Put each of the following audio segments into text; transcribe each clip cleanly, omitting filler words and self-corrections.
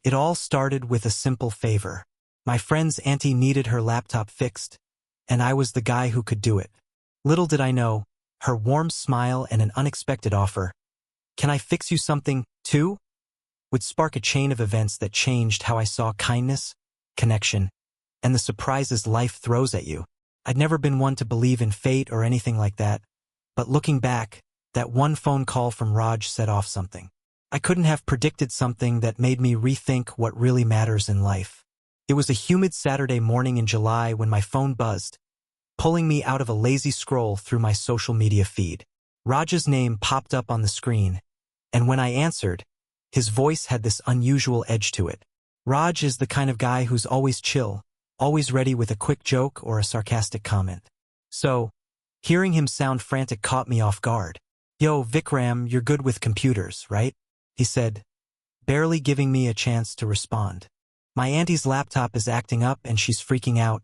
It all started with a simple favor. My friend's auntie needed her laptop fixed, and I was the guy who could do it. Little did I know, her warm smile and an unexpected offer, "Can I fix you something, too?" would spark a chain of events that changed how I saw kindness, connection, and the surprises life throws at you. I'd never been one to believe in fate or anything like that, but looking back, that one phone call from Raj set off something. I couldn't have predicted something that made me rethink what really matters in life. It was a humid Saturday morning in July when my phone buzzed, pulling me out of a lazy scroll through my social media feed. Raj's name popped up on the screen, and when I answered, his voice had this unusual edge to it. Raj is the kind of guy who's always chill, always ready with a quick joke or a sarcastic comment. So, hearing him sound frantic caught me off guard. "Yo, Vikram, you're good with computers, right?" he said, barely giving me a chance to respond. "My auntie's laptop is acting up and she's freaking out,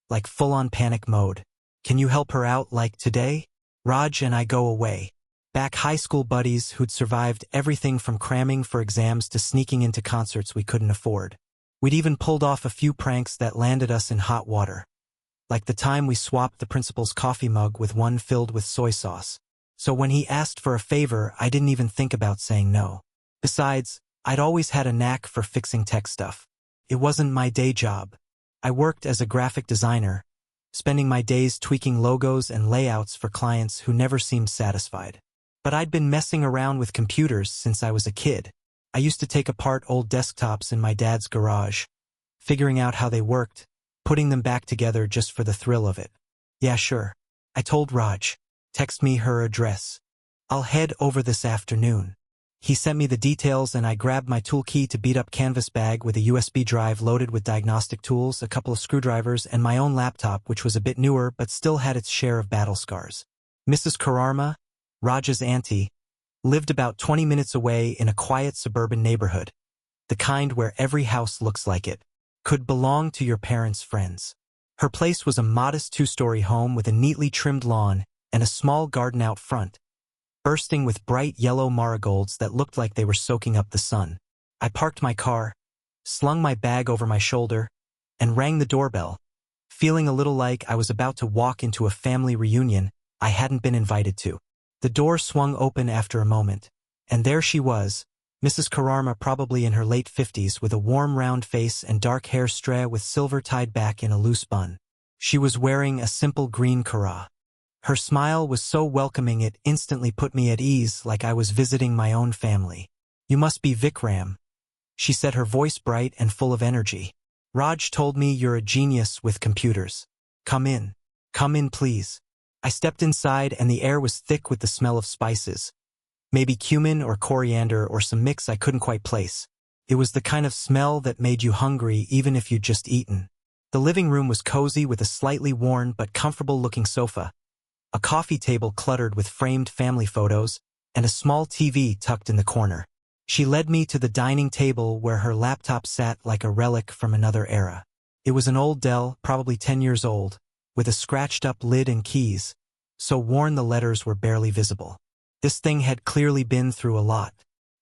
like full-on panic mode. Can you help her out like today?" Raj and I go away. Back high school buddies who'd survived everything from cramming for exams to sneaking into concerts we couldn't afford. We'd even pulled off a few pranks that landed us in hot water. Like the time we swapped the principal's coffee mug with one filled with soy sauce. So when he asked for a favor, I didn't even think about saying no. Besides, I'd always had a knack for fixing tech stuff. It wasn't my day job. I worked as a graphic designer, spending my days tweaking logos and layouts for clients who never seemed satisfied. But I'd been messing around with computers since I was a kid. I used to take apart old desktops in my dad's garage, figuring out how they worked, putting them back together just for the thrill of it. "Yeah, sure," I told Raj. "Text me her address. I'll head over this afternoon." He sent me the details and I grabbed my toolkey to beat-up canvas bag with a USB drive loaded with diagnostic tools, a couple of screwdrivers, and my own laptop, which was a bit newer but still had its share of battle scars. Mrs. Kararma, Raj's auntie, lived about 20 minutes away in a quiet suburban neighborhood, the kind where every house looks like it could belong to your parents' friends. Her place was a modest 2-story home with a neatly trimmed lawn and a small garden out front, bursting with bright yellow marigolds that looked like they were soaking up the sun. I parked my car, slung my bag over my shoulder, and rang the doorbell, feeling a little like I was about to walk into a family reunion I hadn't been invited to. The door swung open after a moment, and there she was, Mrs. Kararma, probably in her late 50s, with a warm round face and dark hair with silver tied back in a loose bun. She was wearing a simple green kara. Her smile was so welcoming it instantly put me at ease, like I was visiting my own family. "You must be Vikram," she said, her voice bright and full of energy. "Raj told me you're a genius with computers. Come in. Come in, please." I stepped inside and the air was thick with the smell of spices. Maybe cumin or coriander or some mix I couldn't quite place. It was the kind of smell that made you hungry even if you'd just eaten. The living room was cozy with a slightly worn but comfortable-looking sofa, a coffee table cluttered with framed family photos, and a small TV tucked in the corner. She led me to the dining table where her laptop sat like a relic from another era. It was an old Dell, probably 10 years old, with a scratched-up lid and keys, so worn the letters were barely visible. This thing had clearly been through a lot.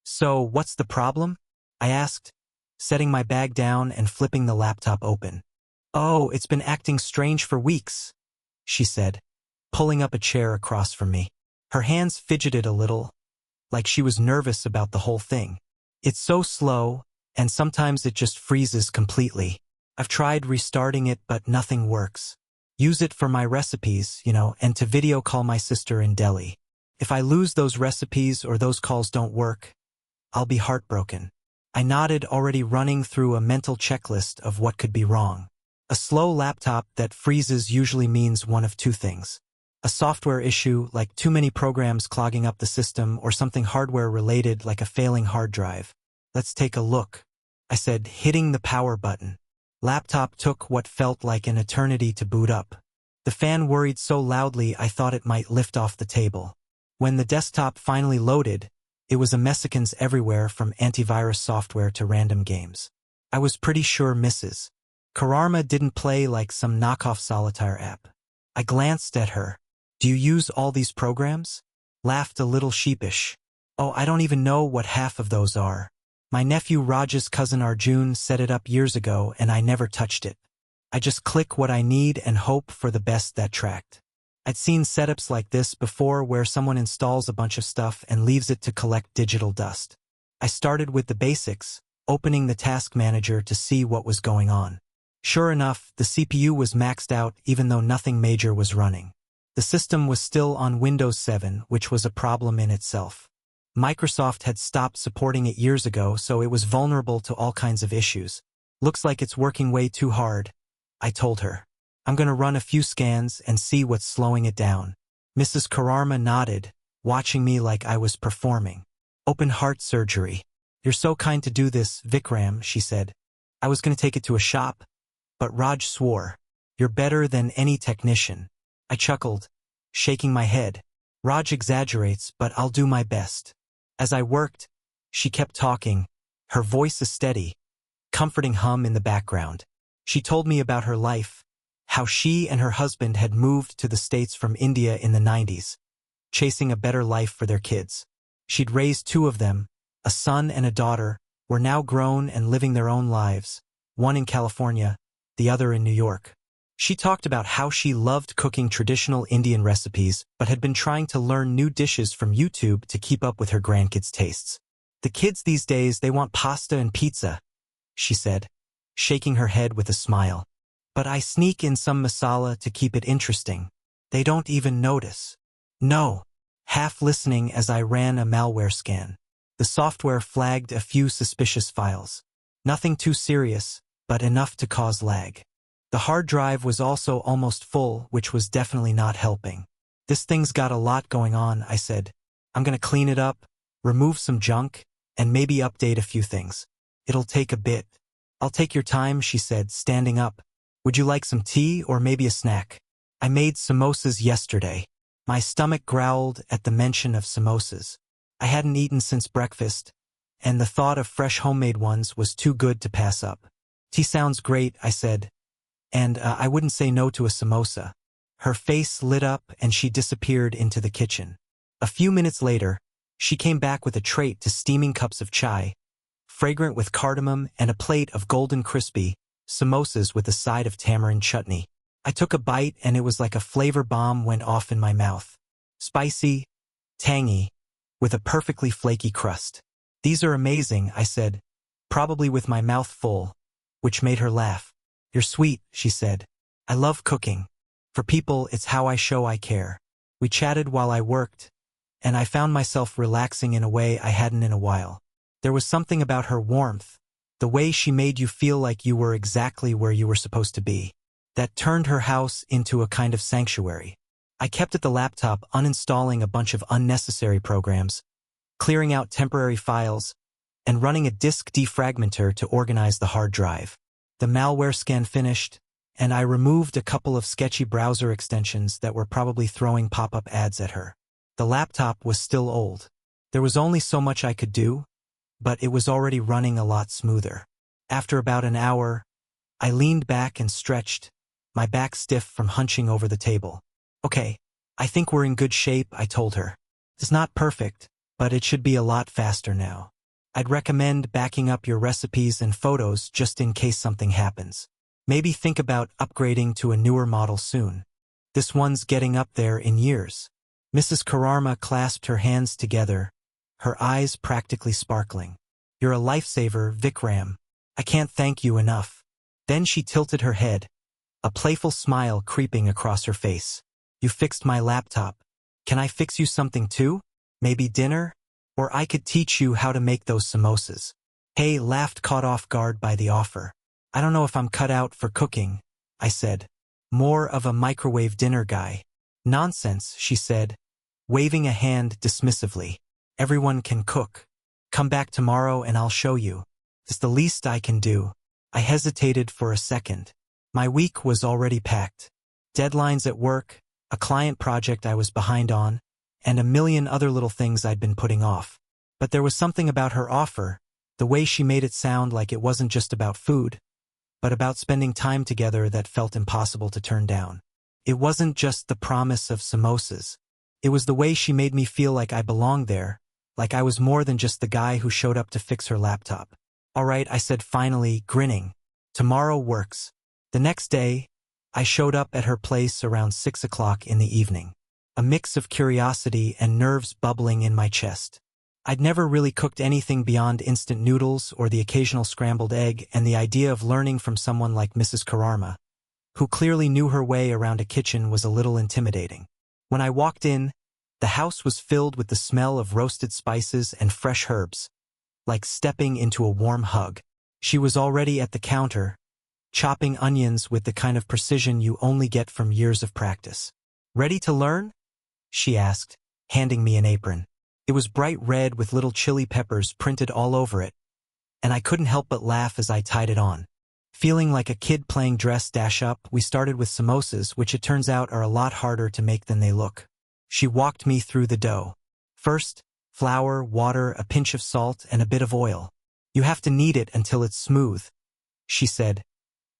"So, what's the problem?" I asked, setting my bag down and flipping the laptop open. "Oh, it's been acting strange for weeks," she said, pulling up a chair across from me. Her hands fidgeted a little, like she was nervous about the whole thing. "It's so slow, and sometimes it just freezes completely. I've tried restarting it, but nothing works. Use it for my recipes, and to video call my sister in Delhi. If I lose those recipes or those calls don't work, I'll be heartbroken." I nodded, already running through a mental checklist of what could be wrong. A slow laptop that freezes usually means one of two things. A software issue, like too many programs clogging up the system, or something hardware-related, like a failing hard drive. "Let's take a look," I said, hitting the power button. Laptop took what felt like an eternity to boot up. The fan whirred so loudly I thought it might lift off the table. When the desktop finally loaded, it was a messicans everywhere, from antivirus software to random games. I was pretty sure Mrs. Kararma didn't play like some knockoff solitaire app. I glanced at her. "Do you use all these programs?" Laughed a little sheepish. "Oh, I don't even know what half of those are." My nephew Raj's cousin Arjun set it up years ago and I never touched it. I just click what I need and hope for the best that tracked. I'd seen setups like this before where someone installs a bunch of stuff and leaves it to collect digital dust. I started with the basics, opening the task manager to see what was going on. Sure enough, the CPU was maxed out even though nothing major was running. The system was still on Windows 7, which was a problem in itself. Microsoft had stopped supporting it years ago, so it was vulnerable to all kinds of issues. Looks like it's working way too hard, I told her. I'm gonna run a few scans and see what's slowing it down. Mrs. Kararma nodded, watching me like I was performing. Open heart surgery. You're so kind to do this, Vikram, she said. I was gonna take it to a shop, but Raj swore. You're better than any technician. I chuckled, shaking my head. Raj exaggerates, but I'll do my best. As I worked, she kept talking, her voice a steady, comforting hum in the background. She told me about her life, how she and her husband had moved to the States from India in the 90s, chasing a better life for their kids. She'd raised 2 of them, a son and a daughter, were now grown and living their own lives, one in California, the other in New York. She talked about how she loved cooking traditional Indian recipes but had been trying to learn new dishes from YouTube to keep up with her grandkids' tastes. The kids these days, they want pasta and pizza, she said, shaking her head with a smile. But I sneak in some masala to keep it interesting. They don't even notice. No. Half listening as I ran a malware scan. The software flagged a few suspicious files. Nothing too serious, but enough to cause lag. The hard drive was also almost full, which was definitely not helping. This thing's got a lot going on, I said. I'm gonna clean it up, remove some junk, and maybe update a few things. It'll take a bit. I'll take your time, she said, standing up. Would you like some tea or maybe a snack? I made samosas yesterday. My stomach growled at the mention of samosas. I hadn't eaten since breakfast, and the thought of fresh homemade ones was too good to pass up. Tea sounds great, I said. And I wouldn't say no to a samosa. Her face lit up and she disappeared into the kitchen. A few minutes later, she came back with a tray to steaming cups of chai, fragrant with cardamom, and a plate of golden crispy samosas with a side of tamarind chutney. I took a bite and it was like a flavor bomb went off in my mouth. Spicy, tangy, with a perfectly flaky crust. These are amazing, I said, probably with my mouth full, which made her laugh. You're sweet, she said. I love cooking. For people, it's how I show I care. We chatted while I worked, and I found myself relaxing in a way I hadn't in a while. There was something about her warmth, the way she made you feel like you were exactly where you were supposed to be, that turned her house into a kind of sanctuary. I kept at the laptop uninstalling a bunch of unnecessary programs, clearing out temporary files, and running a disk defragmenter to organize the hard drive. The malware scan finished, and I removed a couple of sketchy browser extensions that were probably throwing pop-up ads at her. The laptop was still old. There was only so much I could do, but it was already running a lot smoother. After about an hour, I leaned back and stretched, my back stiff from hunching over the table. Okay, I think we're in good shape, I told her. It's not perfect, but it should be a lot faster now. I'd recommend backing up your recipes and photos just in case something happens. Maybe think about upgrading to a newer model soon. This one's getting up there in years. Mrs. Kararma clasped her hands together, her eyes practically sparkling. You're a lifesaver, Vikram. I can't thank you enough. Then she tilted her head, a playful smile creeping across her face. You fixed my laptop. Can I fix you something too? Maybe dinner? Or I could teach you how to make those samosas. Hey, laughed, caught off guard by the offer. I don't know if I'm cut out for cooking, I said. More of a microwave dinner guy. Nonsense, she said, waving a hand dismissively. Everyone can cook. Come back tomorrow and I'll show you. It's the least I can do. I hesitated for a second. My week was already packed. Deadlines at work, a client project I was behind on, and a million other little things I'd been putting off. But there was something about her offer, the way she made it sound like it wasn't just about food, but about spending time together that felt impossible to turn down. It wasn't just the promise of samosas. It was the way she made me feel like I belonged there, like I was more than just the guy who showed up to fix her laptop. "All right," I said finally, grinning. "Tomorrow works." The next day, I showed up at her place around 6 o'clock in the evening. A mix of curiosity and nerves bubbling in my chest. I'd never really cooked anything beyond instant noodles or the occasional scrambled egg, and the idea of learning from someone like Mrs. Kararma, who clearly knew her way around a kitchen, was a little intimidating. When I walked in, the house was filled with the smell of roasted spices and fresh herbs, like stepping into a warm hug. She was already at the counter, chopping onions with the kind of precision you only get from years of practice. "Ready to learn?" she asked, handing me an apron. It was bright red with little chili peppers printed all over it, and I couldn't help but laugh as I tied it on. Feeling like a kid playing dress-up, we started with samosas, which it turns out are a lot harder to make than they look. She walked me through the dough. First, flour, water, a pinch of salt, and a bit of oil. "You have to knead it until it's smooth," she said,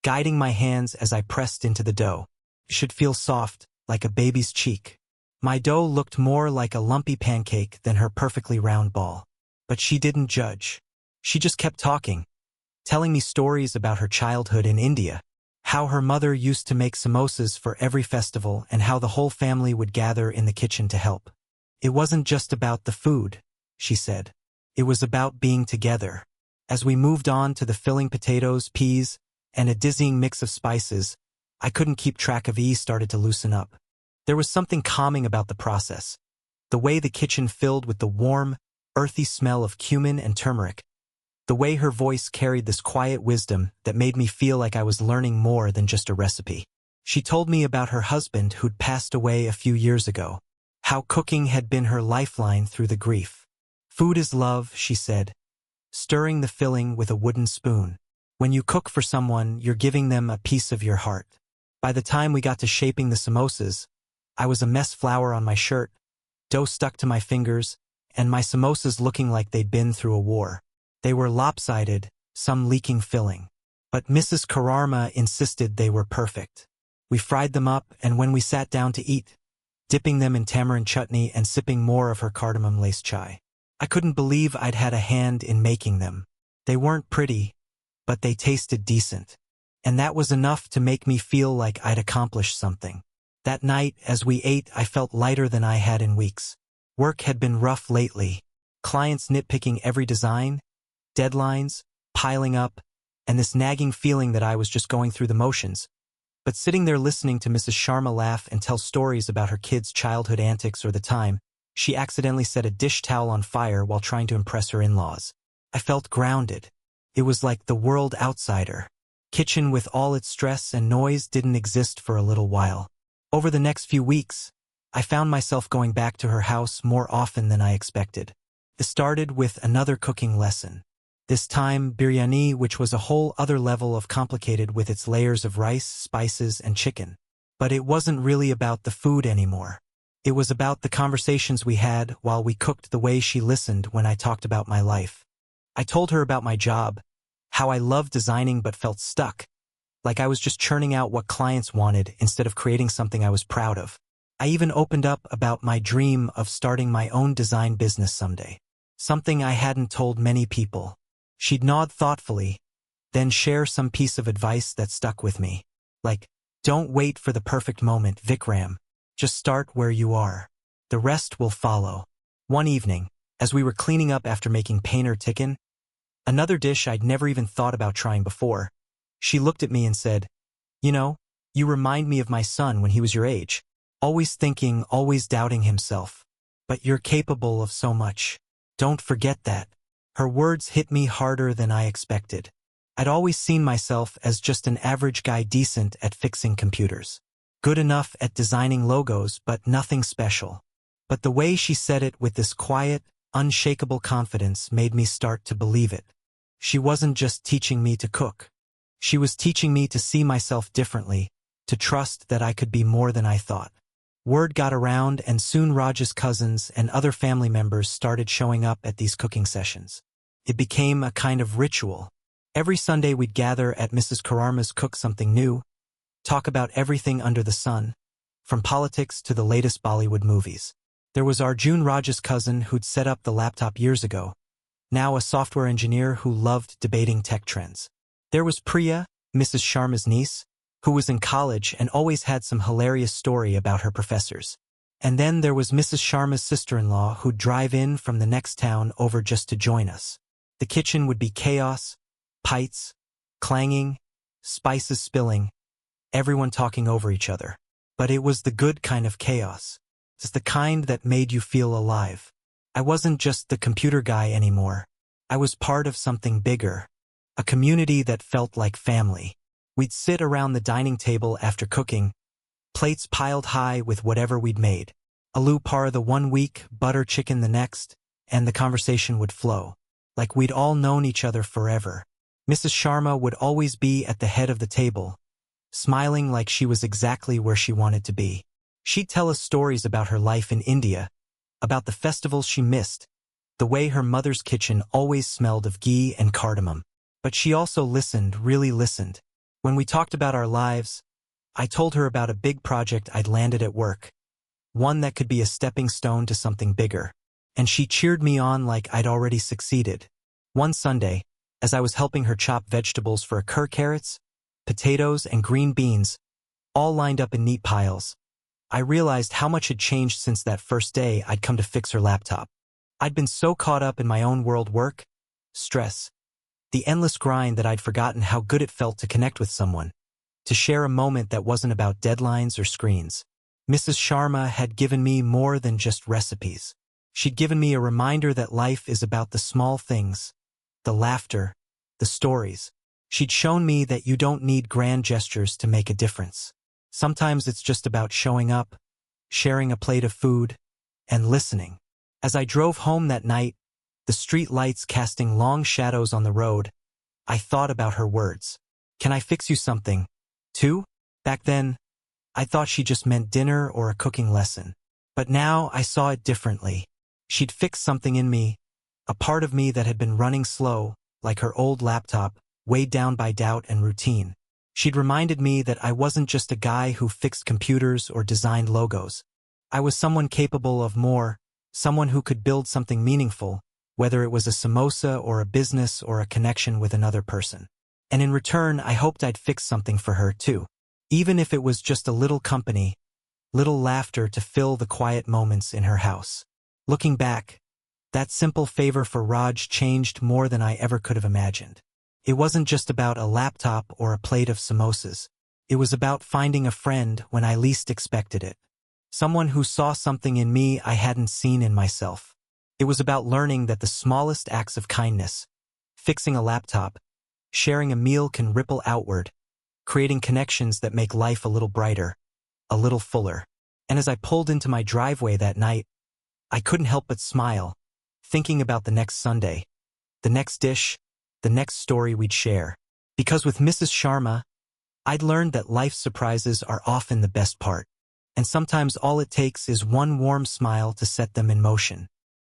guiding my hands as I pressed into the dough. "It should feel soft, like a baby's cheek." My dough looked more like a lumpy pancake than her perfectly round ball. But she didn't judge. She just kept talking, telling me stories about her childhood in India, how her mother used to make samosas for every festival, and how the whole family would gather in the kitchen to help. "It wasn't just about the food," she said. "It was about being together." As we moved on to the filling potatoes, peas, and a dizzying mix of spices, I couldn't keep track of started to loosen up. There was something calming about the process. The way the kitchen filled with the warm, earthy smell of cumin and turmeric. The way her voice carried this quiet wisdom that made me feel like I was learning more than just a recipe. She told me about her husband who'd passed away a few years ago, how cooking had been her lifeline through the grief. "Food is love," she said, stirring the filling with a wooden spoon. "When you cook for someone, you're giving them a piece of your heart." By the time we got to shaping the samosas, I was a mess flour on my shirt, dough stuck to my fingers, and my samosas looking like they'd been through a war. They were lopsided, some leaking filling. But Mrs. Kararma insisted they were perfect. We fried them up, and when we sat down to eat, dipping them in tamarind chutney and sipping more of her cardamom-laced chai. I couldn't believe I'd had a hand in making them. They weren't pretty, but they tasted decent. And that was enough to make me feel like I'd accomplished something. That night, as we ate, I felt lighter than I had in weeks. Work had been rough lately. Clients nitpicking every design, deadlines, piling up, and this nagging feeling that I was just going through the motions. But sitting there listening to Mrs. Sharma laugh and tell stories about her kids' childhood antics, or the time she accidentally set a dish towel on fire while trying to impress her in-laws, I felt grounded. It was like the world outsider. Kitchen with all its stress and noise didn't exist for a little while. Over the next few weeks, I found myself going back to her house more often than I expected. It started with another cooking lesson. This time, biryani, which was a whole other level of complicated with its layers of rice, spices, and chicken. But it wasn't really about the food anymore. It was about the conversations we had while we cooked, the way she listened when I talked about my life. I told her about my job, how I loved designing but felt stuck, like I was just churning out what clients wanted instead of creating something I was proud of. I even opened up about my dream of starting my own design business someday, something I hadn't told many people. She'd nod thoughtfully, then share some piece of advice that stuck with me. Like, "Don't wait for the perfect moment, Vikram. Just start where you are. The rest will follow." One evening, as we were cleaning up after making paneer tikka, another dish I'd never even thought about trying before, she looked at me and said, "You know, you remind me of my son when he was your age. Always thinking, always doubting himself. But you're capable of so much. Don't forget that." Her words hit me harder than I expected. I'd always seen myself as just an average guy, decent at fixing computers, good enough at designing logos, but nothing special. But the way she said it with this quiet, unshakable confidence made me start to believe it. She wasn't just teaching me to cook. She was teaching me to see myself differently, to trust that I could be more than I thought. Word got around, and soon Raj's cousins and other family members started showing up at these cooking sessions. It became a kind of ritual. Every Sunday we'd gather at Mrs. Kararma's, cook something new, talk about everything under the sun, from politics to the latest Bollywood movies. There was Arjun Raj's cousin who'd set up the laptop years ago, now a software engineer who loved debating tech trends. There was Priya, Mrs. Sharma's niece, who was in college and always had some hilarious story about her professors. And then there was Mrs. Sharma's sister-in-law who'd drive in from the next town over just to join us. The kitchen would be chaos, pites, clanging, spices spilling, everyone talking over each other. But it was the good kind of chaos. It's the kind that made you feel alive. I wasn't just the computer guy anymore. I was part of something bigger, a community that felt like family. We'd sit around the dining table after cooking, plates piled high with whatever we'd made. Aloo par the one week, butter chicken the next, and the conversation would flow, like we'd all known each other forever. Mrs. Sharma would always be at the head of the table, smiling like she was exactly where she wanted to be. She'd tell us stories about her life in India, about the festivals she missed, the way her mother's kitchen always smelled of ghee and cardamom. But she also listened, really listened. When we talked about our lives, I told her about a big project I'd landed at work, one that could be a stepping stone to something bigger. And she cheered me on like I'd already succeeded. One Sunday, as I was helping her chop vegetables for carrots, potatoes, and green beans, all lined up in neat piles, I realized how much had changed since that first day I'd come to fix her laptop. I'd been so caught up in my own world, work, stress, the endless grind, that I'd forgotten how good it felt to connect with someone, to share a moment that wasn't about deadlines or screens. Mrs. Sharma had given me more than just recipes. She'd given me a reminder that life is about the small things, the laughter, the stories. She'd shown me that you don't need grand gestures to make a difference. Sometimes it's just about showing up, sharing a plate of food, and listening. As I drove home that night, the street lights casting long shadows on the road, I thought about her words. Can I fix you something, too? Back then, I thought she just meant dinner or a cooking lesson. But now I saw it differently. She'd fixed something in me, a part of me that had been running slow, like her old laptop, weighed down by doubt and routine. She'd reminded me that I wasn't just a guy who fixed computers or designed logos. I was someone capable of more, someone who could build something meaningful, whether it was a samosa or a business or a connection with another person. And in return, I hoped I'd fix something for her too. Even if it was just a little company, little laughter to fill the quiet moments in her house. Looking back, that simple favor for Raj changed more than I ever could have imagined. It wasn't just about a laptop or a plate of samosas. It was about finding a friend when I least expected it. Someone who saw something in me I hadn't seen in myself. It was about learning that the smallest acts of kindness, fixing a laptop, sharing a meal, can ripple outward, creating connections that make life a little brighter, a little fuller. And as I pulled into my driveway that night, I couldn't help but smile, thinking about the next Sunday, the next dish, the next story we'd share. Because with Mrs. Sharma, I'd learned that life's surprises are often the best part, and sometimes all it takes is one warm smile to set them in motion.